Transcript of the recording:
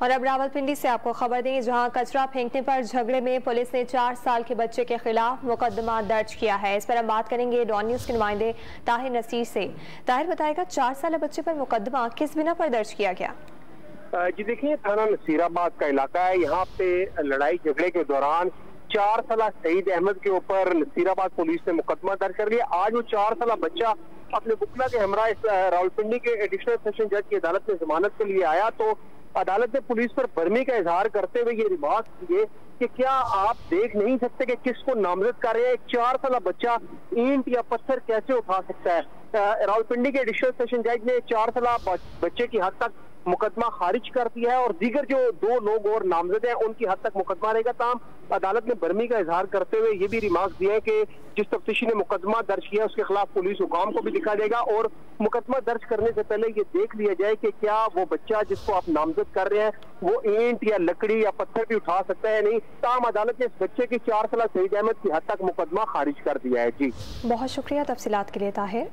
और अब रावलपिंडी से आपको खबर दें, जहां कचरा फेंकने पर झगड़े में पुलिस ने 4 साल के बच्चे के खिलाफ मुकदमा दर्ज किया है। इस पर हम बात करेंगे डॉन न्यूज के नुमाइंदे ताहिर नसीर से। ताहिर बताएगा, 4 साल बच्चे पर मुकदमा किस बिना पर दर्ज किया गया? जी देखिए, थाना नसीराबाद का इलाका है। यहाँ पे लड़ाई झगड़े के दौरान 4 साल सईद अहमद के ऊपर नसीराबाद पुलिस ने मुकदमा दर्ज कर लिया। आज वो 4 साल बच्चा अपने बुकला के हमरा इस रावलपिंडी के एडिशनल सेशन जज की अदालत में जमानत के लिए आया, तो अदालत ने पुलिस पर बर्मी का इजहार करते हुए ये रिमार्क किए कि क्या आप देख नहीं सकते कि किसको नामजद कर रहे हैं? एक 4 साल बच्चा ईंट या पत्थर कैसे उठा सकता है? रावलपिंडी के एडिशनल सेशन जज ने 4 साल बच्चे की हद तक मुकदमा खारिज कर दिया है और दीगर जो 2 लोग और नामजद हैं उनकी हद तक मुकदमा रहेगा। ताम अदालत ने बर्मी का इजहार करते हुए ये भी रिमार्क दिया है कि जिस तफ्तीशी ने मुकदमा दर्ज किया उसके खिलाफ पुलिस हुकाम को भी दिखा देगा और मुकदमा दर्ज करने से पहले ये देख लिया जाए कि क्या वो बच्चा जिसको आप नामजद कर रहे हैं वो ईंट या लकड़ी या पत्थर भी उठा सकता है नहीं। ताम अदालत ने इस बच्चे की 4 साल सईद अहमद की हद तक मुकदमा खारिज कर दिया है। जी बहुत शुक्रिया तफसीलात के लिए ताहिर।